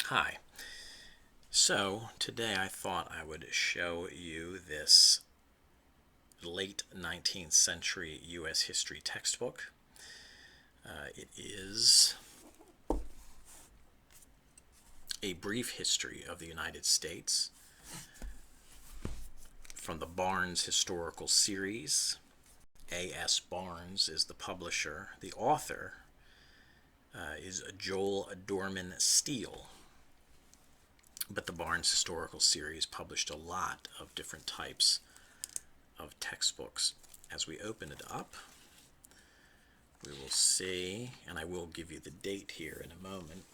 Hi. So today I thought I would show you this late 19th century U.S. history textbook. It is a brief history of the United States from the Barnes Historical Series. A.S. Barnes is the publisher. The author is Joel Dorman Steele. But the Barnes Historical Series published a lot of different types of textbooks. As we open it up, we will see, and I will give you the date here in a moment,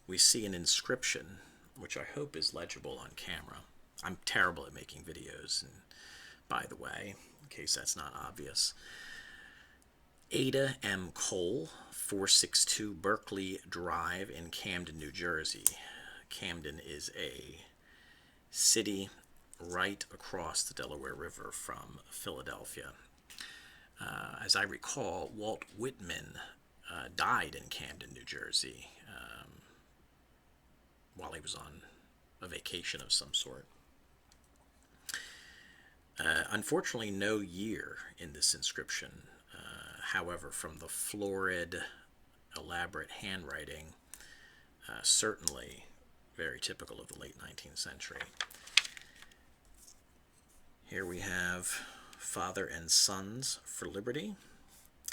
we see an inscription, which I hope is legible on camera. I'm terrible at making videos, and by the way, in case that's not obvious, Ada M. Cole, 462 Berkeley Drive in Camden, New Jersey. Camden is a city right across the Delaware River from Philadelphia. As I recall, Walt Whitman died in Camden, New Jersey, while he was on a vacation of some sort. Unfortunately, no year in this inscription. However, from the florid, elaborate handwriting, certainly very typical of the late 19th century. Here we have Father and Sons for Liberty,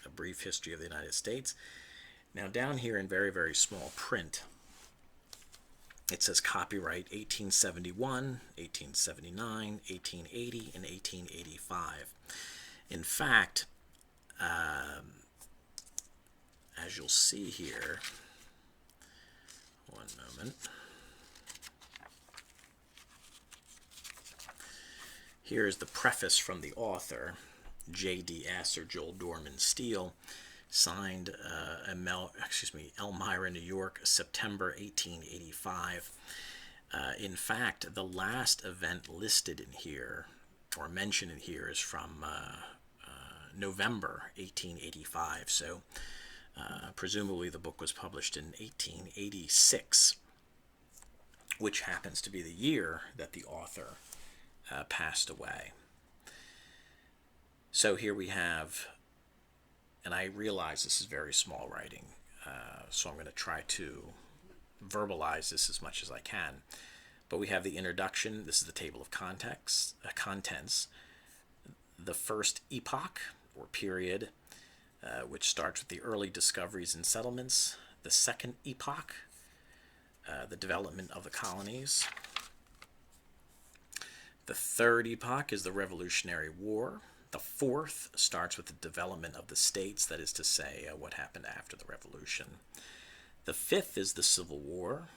a brief history of the United States. Now down here in very, very small print, it says copyright 1871, 1879, 1880, and 1885. In fact, as you'll see here, one moment. Here is the preface from the author, JDS, or Joel Dorman Steele, signed Elmira, New York, September 1885. In fact, the last event listed in here, or mentioned in here, is from November 1885. So presumably the book was published in 1886, which happens to be the year that the author passed away. So here we have, and I realize this is very small writing, so I'm going to try to verbalize this as much as I can. But we have the introduction. This is the table of contents. The first epoch, or period, which starts with the early discoveries and settlements. The second epoch, the development of the colonies. The third epoch is the Revolutionary War. The fourth starts with the development of the states, that is to say, what happened after the Revolution. The fifth is the Civil War.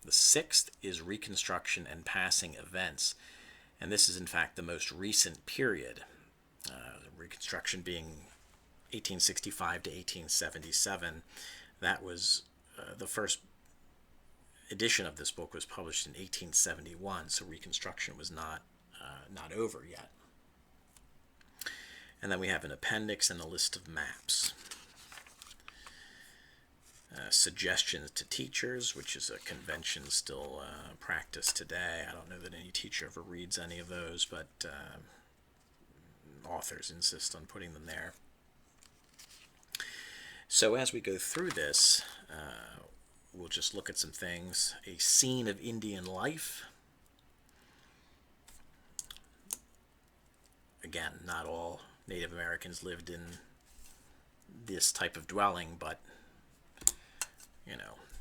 The sixth is Reconstruction and passing events. And this is, in fact, the most recent period. Reconstruction being 1865 to 1877. That was the first edition of this book was published in 1871, so Reconstruction was not over yet. And then we have an appendix and a list of maps. Suggestions to teachers, which is a convention still practiced today. I don't know that any teacher ever reads any of those, but authors insist on putting them there. So as we go through this, we'll just look at some things. A scene of Indian life. Again, not all Native Americans lived in this type of dwelling, but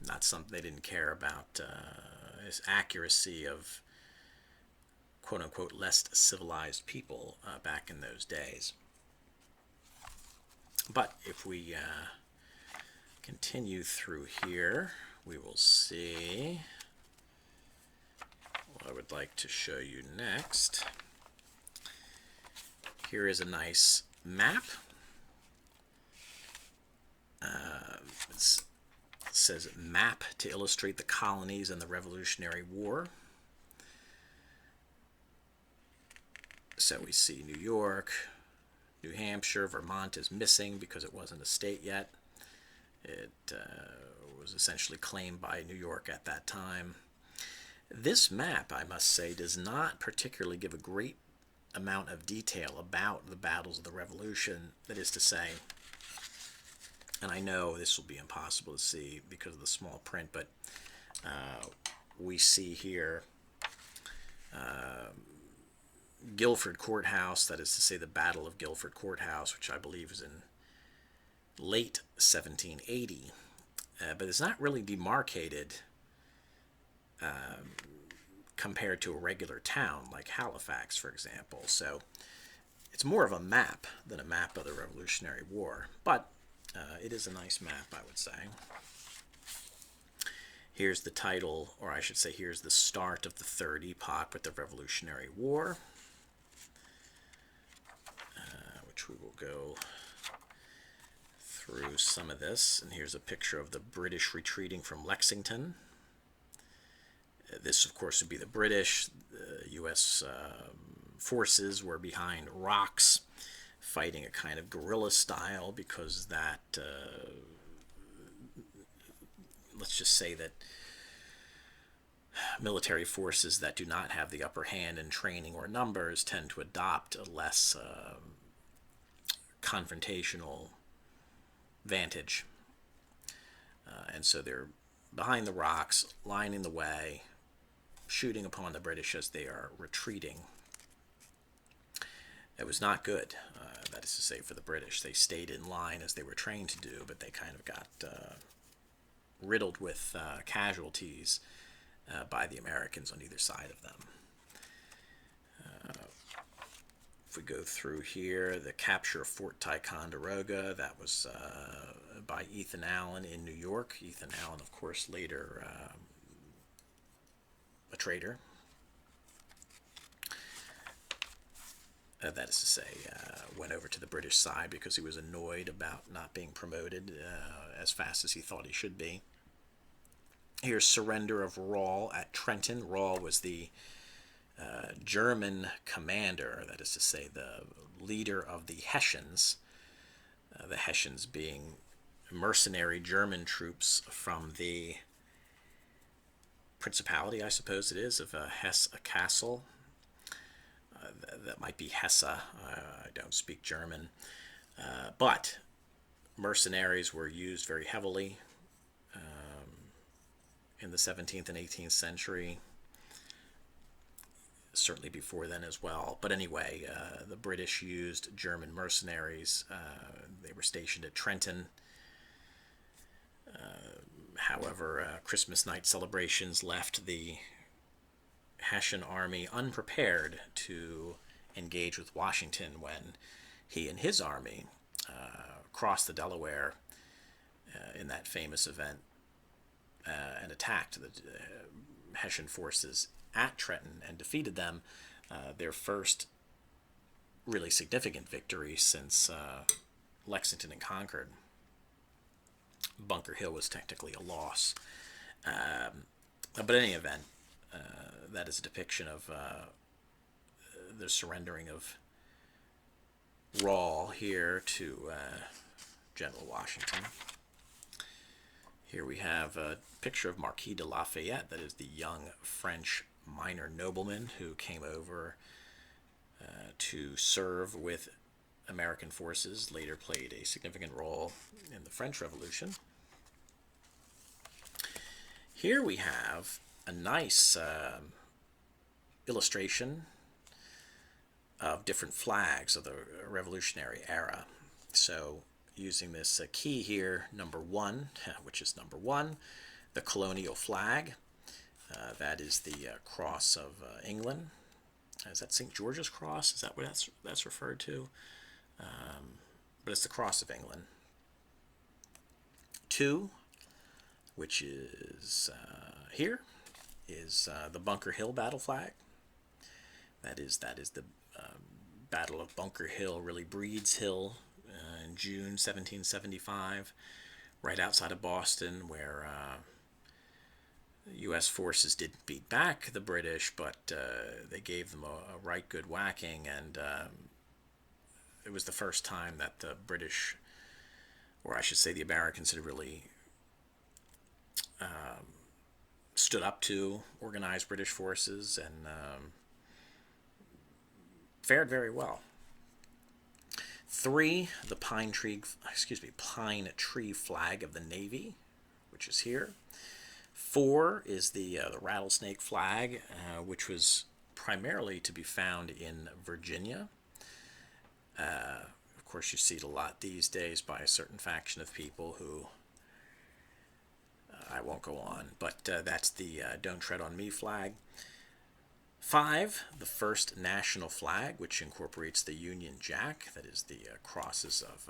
not something they didn't care about. This accuracy of quote-unquote less civilized people back in those days. But if we continue through here, we will see what I would like to show you next. Here is a nice map. It says map to illustrate the colonies and the Revolutionary War. So we see New York, New Hampshire, Vermont is missing because it wasn't a state yet. It was essentially claimed by New York at that time. This map, I must say, does not particularly give a great amount of detail about the battles of the Revolution. That is to say, and I know this will be impossible to see because of the small print, but we see here Guilford Courthouse, that is to say the Battle of Guilford Courthouse, which I believe is in late 1780, but it's not really demarcated compared to a regular town like Halifax, for example. So it's more of a map than a map of the Revolutionary War, but it is a nice map, I would say. Here's the title, or I should say here's the start of the third epoch with the Revolutionary War, which we will go through some of this. And here's a picture of the British retreating from Lexington. This, of course, would be the British. The U.S. Forces were behind rocks, fighting a kind of guerrilla style, because that, let's just say that military forces that do not have the upper hand in training or numbers tend to adopt a less confrontational vantage. And so they're behind the rocks, lining the way, shooting upon the British as they are retreating. It was not good, that is to say, for the British. They stayed in line as they were trained to do, but they kind of got riddled with casualties by the Americans on either side of them. If we go through here, the capture of Fort Ticonderoga, that was by Ethan Allen in New York. Ethan Allen, of course, later a traitor. That is to say, went over to the British side because he was annoyed about not being promoted as fast as he thought he should be. Here's surrender of Rahl at Trenton. Rahl was the German commander, that is to say, the leader of the Hessians being mercenary German troops from the Principality, I suppose it is, of Hesse-Kassel. That might be Hesse. I don't speak German. But mercenaries were used very heavily in the 17th and 18th century, certainly before then as well. But anyway, the British used German mercenaries. They were stationed at Trenton. However, Christmas night celebrations left the Hessian army unprepared to engage with Washington when he and his army crossed the Delaware in that famous event and attacked the Hessian forces at Trenton and defeated them, their first really significant victory since Lexington and Concord. Bunker Hill was technically a loss. But in any event, that is a depiction of the surrendering of Rahl here to General Washington. Here we have a picture of Marquis de Lafayette, that is the young French minor nobleman who came over to serve with American forces, later played a significant role in the French Revolution. Here we have a nice illustration of different flags of the Revolutionary era. So using this key here, number 1, which is number 1, the colonial flag. That is the cross of England. Is that St. George's Cross? Is that what that's referred to? But it's the cross of England. 2, which is here, is the Bunker Hill battle flag. That is the Battle of Bunker Hill, really Breed's Hill, in June 1775, right outside of Boston, where U.S. forces didn't beat back the British, but they gave them a right good whacking, and it was the first time that the British, or I should say the Americans, had really stood up to organized British forces and fared very well. 3, the pine tree flag of the Navy, which is here. 4 is the rattlesnake flag, which was primarily to be found in Virginia. Of course, you see it a lot these days by a certain faction of people who I won't go on, but that's the Don't Tread on Me flag. 5, the first national flag, which incorporates the Union Jack, that is the crosses of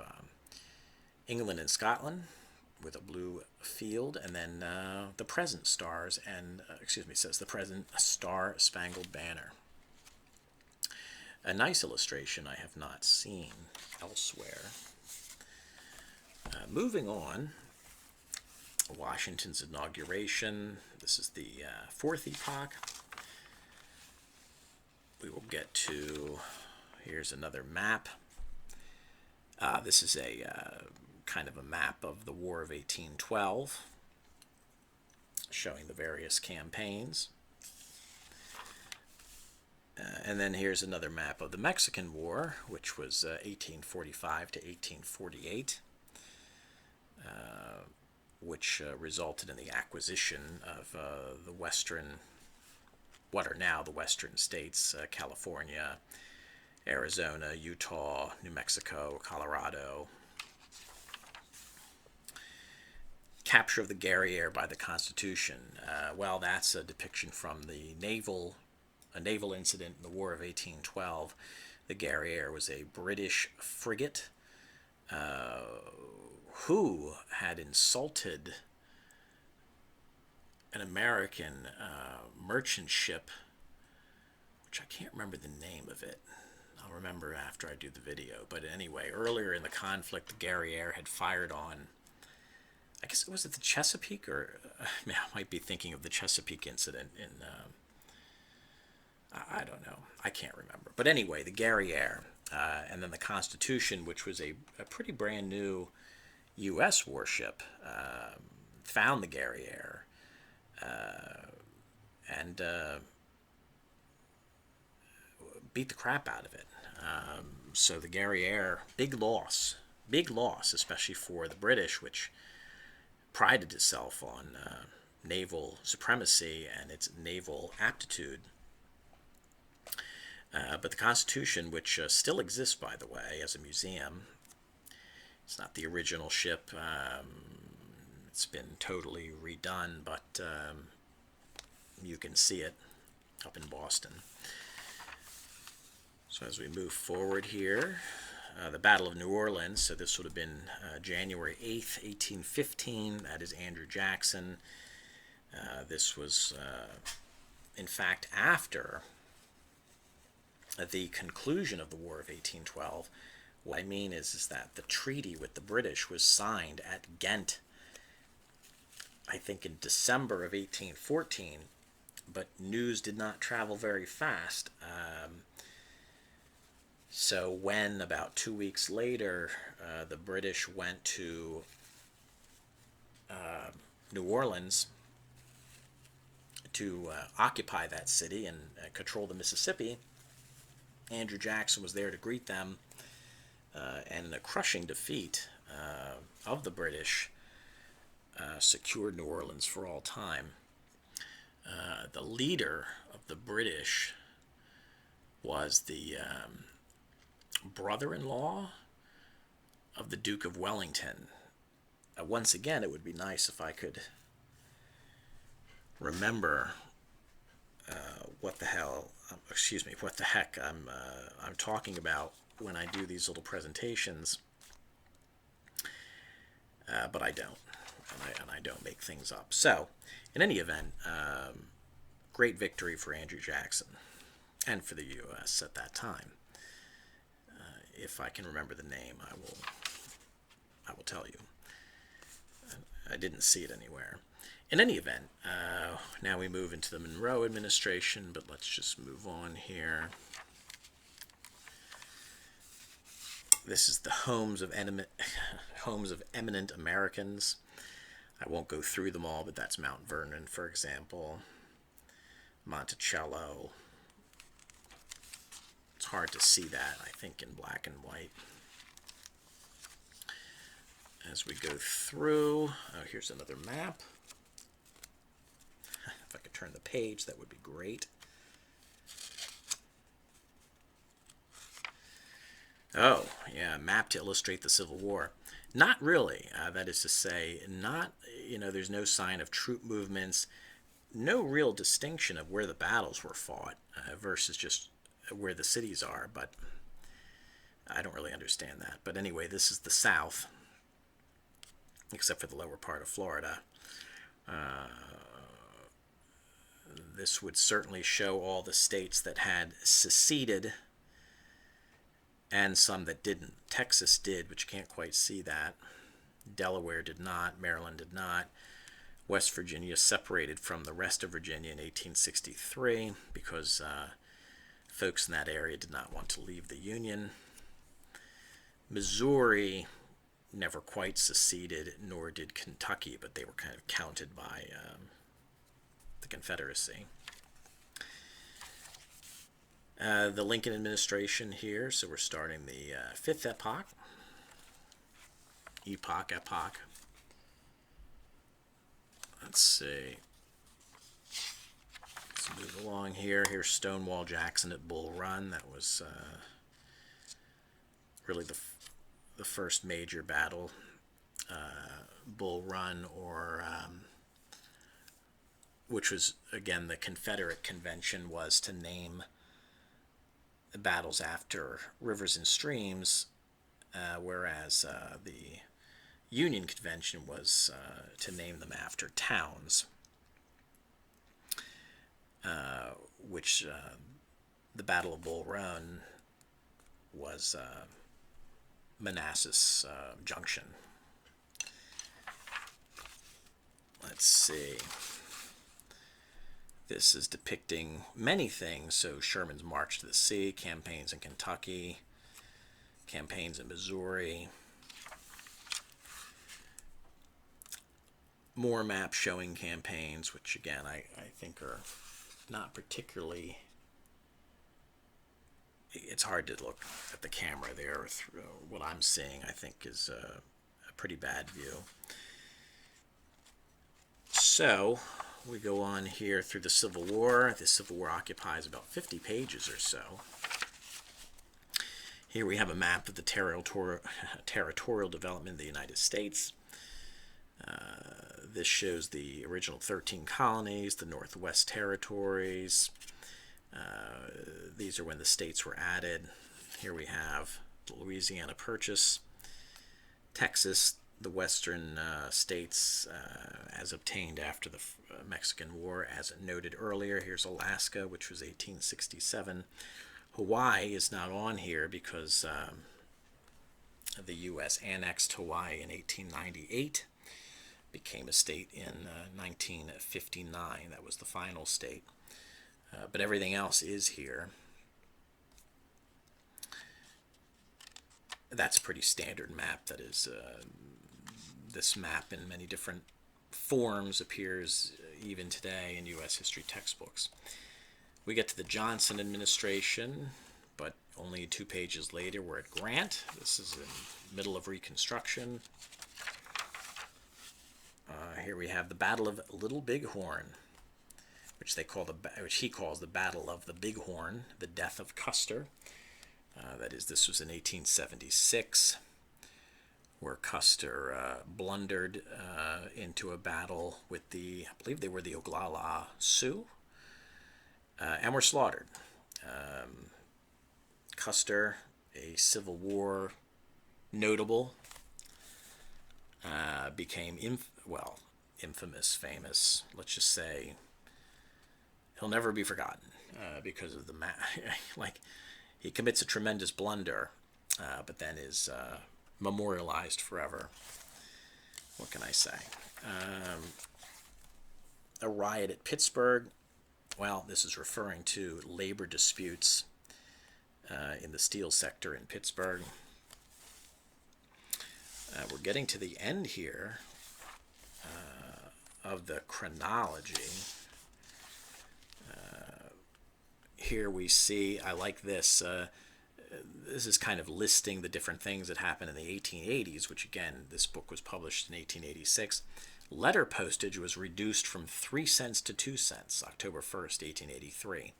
England and Scotland, with a blue field, and then the present stars and says the present Star Spangled Banner. A nice illustration I have not seen elsewhere. Moving on, Washington's inauguration. This is the 4th epoch. We will get to, here's another map. This is a kind of a map of the War of 1812, showing the various campaigns. And then here's another map of the Mexican War, which was 1845 to 1848, which resulted in the acquisition of the what are now the western states, California, Arizona, Utah, New Mexico, Colorado. Capture of the Guerriere by the Constitution. Well, that's a depiction from the naval incident in the War of 1812. The Guerriere was a British frigate who had insulted an American merchant ship, which I can't remember the name of it. I'll remember after I do the video. But anyway, earlier in the conflict, the Guerriere had fired on, I guess it was at the Chesapeake, or I might be thinking of the Chesapeake incident in, I don't know. I can't remember. But anyway, the Guerriere, and then the Constitution, which was a pretty brand new U.S. warship, found the Guerriere and beat the crap out of it. So the Guerriere, big loss, especially for the British, which prided itself on naval supremacy and its naval aptitude. But the Constitution, which still exists, by the way, as a museum, it's not the original ship. It's been totally redone, but you can see it up in Boston. So as we move forward here, the Battle of New Orleans, so this would have been January 8th, 1815. That is Andrew Jackson. This was, in fact, after the conclusion of the War of 1812. What I mean is that the treaty with the British was signed at Ghent, I think in December of 1814, but news did not travel very fast. So when, about 2 weeks later, the British went to New Orleans to occupy that city and control the Mississippi, Andrew Jackson was there to greet them, and in a crushing defeat of the British, secured New Orleans for all time. The leader of the British was the brother-in-law of the Duke of Wellington. Once again, it would be nice if I could remember what the heck I'm talking about when I do these little presentations, but I don't, and I don't make things up. So, in any event, great victory for Andrew Jackson and for the U.S. at that time. If I can remember the name, I will tell you. I didn't see it anywhere. In any event, now we move into the Monroe administration, but let's just move on here. This is the homes of eminent Americans. I won't go through them all, but that's Mount Vernon, for example. Monticello. It's hard to see that, I think, in black and white. As we go through, oh, here's another map. If I could turn the page, that would be great. Oh, yeah, map to illustrate the Civil War. Not really. That is to say, not, there's no sign of troop movements, no real distinction of where the battles were fought versus just where the cities are, but I don't really understand that. But anyway, this is the South, except for the lower part of Florida. This would certainly show all the states that had seceded and some that didn't. Texas did, but you can't quite see that. Delaware did not. Maryland did not. West Virginia separated from the rest of Virginia in 1863 because folks in that area did not want to leave the Union. Missouri never quite seceded, nor did Kentucky, but they were kind of counted by the Confederacy. The Lincoln administration here, so we're starting the fifth epoch. Epoch. Let's see. Let's move along here. Here's Stonewall Jackson at Bull Run. That was really the first major battle. Bull Run, or which was, again, the Confederate convention was to name the battles after rivers and streams, whereas the Union Convention was to name them after towns, which the Battle of Bull Run was Manassas Junction. Let's see. This is depicting many things. So Sherman's March to the Sea, campaigns in Kentucky, campaigns in Missouri. More maps showing campaigns, which again I think are not particularly... It's hard to look at the camera there. Through what I'm seeing, I think, is a pretty bad view. So we go on here through the Civil War. The Civil War occupies about 50 pages or so. Here we have a map of the territorial development of the United States. This shows the original 13 colonies, the Northwest Territories. These are when the states were added. Here we have the Louisiana Purchase, Texas, the western states as obtained after the Mexican War, as noted earlier. Here's Alaska, which was 1867. Hawaii is not on here because the U.S. annexed Hawaii in 1898, became a state in 1959. That was the final state. But everything else is here. That's a pretty standard map. That is, this map in many different forms appears even today in U.S. history textbooks. We get to the Johnson administration, but only 2 pages later we're at Grant. This is in the middle of Reconstruction. Here we have the Battle of Little Bighorn, which he calls the Battle of the Bighorn, the death of Custer. That is, this was in 1876, where Custer blundered into a battle with I believe they were the Oglala Sioux, and were slaughtered. Custer, a Civil War notable, became infamous, famous. Let's just say he'll never be forgotten because of the he commits a tremendous blunder, but then is memorialized forever. What can I say? A riot at Pittsburgh. Well, this is referring to labor disputes in the steel sector in Pittsburgh. We're getting to the end here. of the chronology. Here we see, I like this. This is kind of listing the different things that happened in the 1880s, which again, this book was published in 1886. Letter postage was reduced from 3 cents to 2 cents, October 1st, 1883.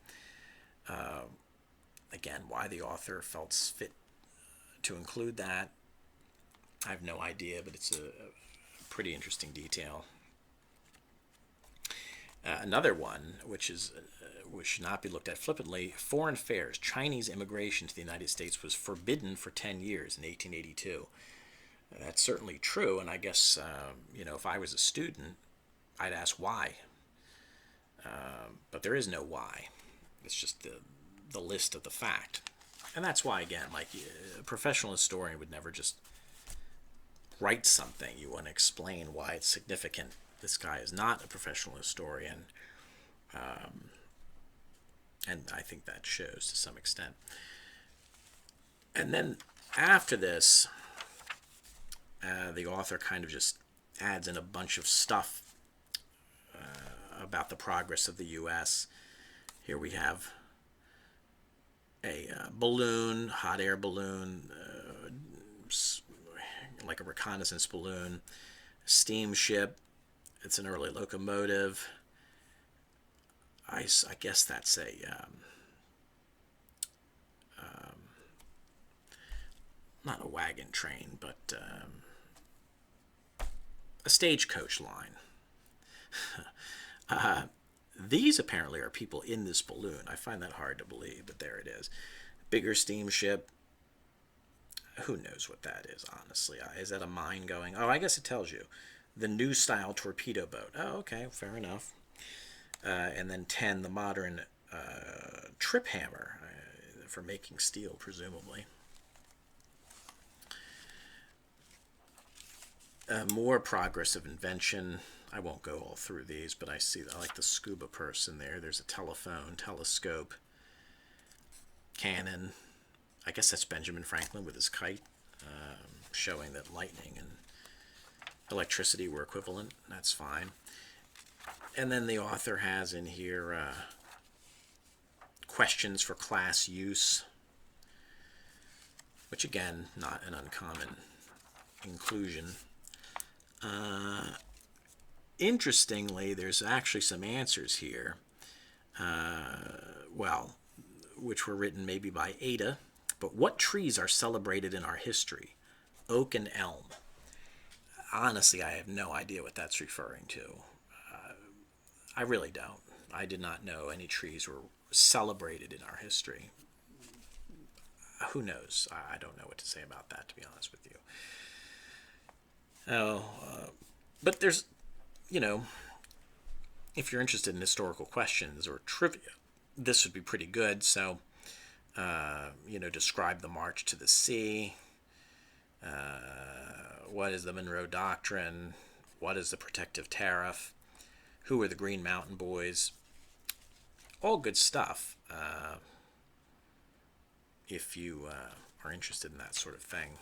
Again, why the author felt fit to include that, I have no idea, but it's a pretty interesting detail. Another one, which should not be looked at flippantly, foreign affairs. Chinese immigration to the United States was forbidden for 10 years in 1882. That's certainly true, and I guess, if I was a student, I'd ask why. But there is no why. It's just the list of the fact. And that's why, again, like a professional historian would never just write something. You want to explain why it's significant. This guy is not a professional historian. And I think that shows to some extent. And then after this, the author kind of just adds in a bunch of stuff about the progress of the U.S. Here we have a balloon, hot air balloon, like a reconnaissance balloon, steamship. It's an early locomotive. I guess that's not a wagon train, but a stagecoach line. These apparently are people in this balloon. I find that hard to believe, but there it is. Bigger steamship. Who knows what that is, honestly? Is that a mine going? Oh, I guess it tells you. The new style torpedo boat. Oh, okay, fair enough. And then 10, the modern trip hammer for making steel, presumably. More progress of invention. I won't go all through these, but I like the scuba person there. There's a telephone, telescope, cannon. I guess that's Benjamin Franklin with his kite, showing that lightning and electricity were equivalent. That's fine. And then the author has in here questions for class use, which again, not an uncommon inclusion. Interestingly, there's actually some answers here, which were written maybe by Ada. But what trees are celebrated in our history? Oak and elm. Honestly, I have no idea what that's referring to. I really don't. I did not know any trees were celebrated in our history. Who knows? I don't know what to say about that, to be honest with you. But there's, if you're interested in historical questions or trivia, this would be pretty good. So, describe the March to the Sea. What is the Monroe Doctrine? What is the Protective Tariff? Who are the Green Mountain Boys? All good stuff if you are interested in that sort of thing.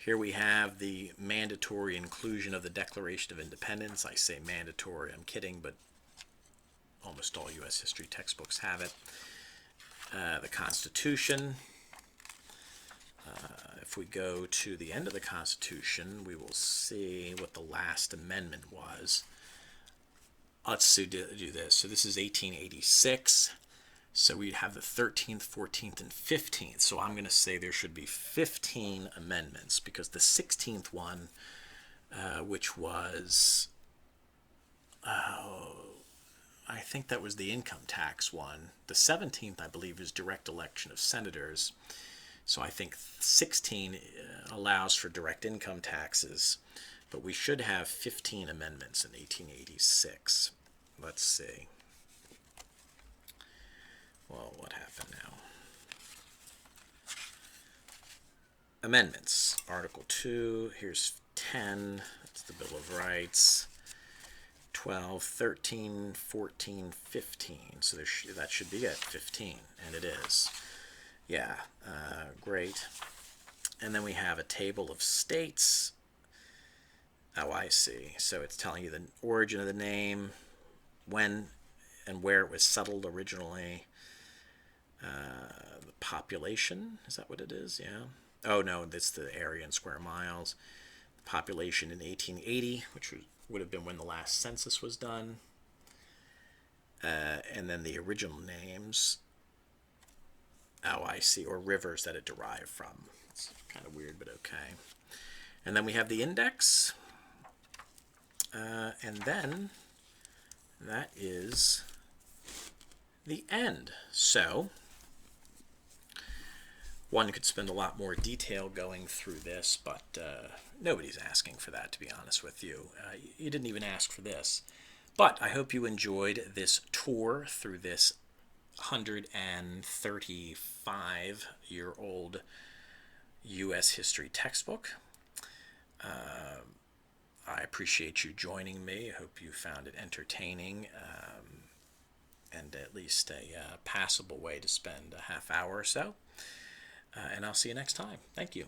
Here we have the mandatory inclusion of the Declaration of Independence. I say mandatory, I'm kidding, but almost all U.S. history textbooks have it. The Constitution. If we go to the end of the Constitution, we will see what the last amendment was. Let's do this. So this is 1886. So we have the 13th, 14th, and 15th. So I'm going to say there should be 15 amendments because the 16th one, which was, I think that was the income tax one. The 17th, I believe, is direct election of senators. So I think 16 allows for direct income taxes, but we should have 15 amendments in 1886. Let's see. Well, what happened now? Amendments. Article 2. Here's 10. That's the Bill of Rights. 12, 13, 14, 15. So that should be it, 15. And it is. Yeah, great. And then we have a table of states. Oh, I see. So it's telling you the origin of the name, when and where it was settled originally. The population, is that what it is? Yeah. Oh, no, that's the area in square miles. The population in 1880, which would have been when the last census was done. And then the original names. Oh, I see. Or rivers that it derived from. It's kind of weird, but okay. And then we have the index. And then that is the end. So one could spend a lot more detail going through this, but nobody's asking for that, to be honest with you. You didn't even ask for this. But I hope you enjoyed this tour through this 135-year-old U.S. history textbook. I appreciate you joining me. I hope you found it entertaining and at least a passable way to spend a half hour or so. And I'll see you next time. Thank you.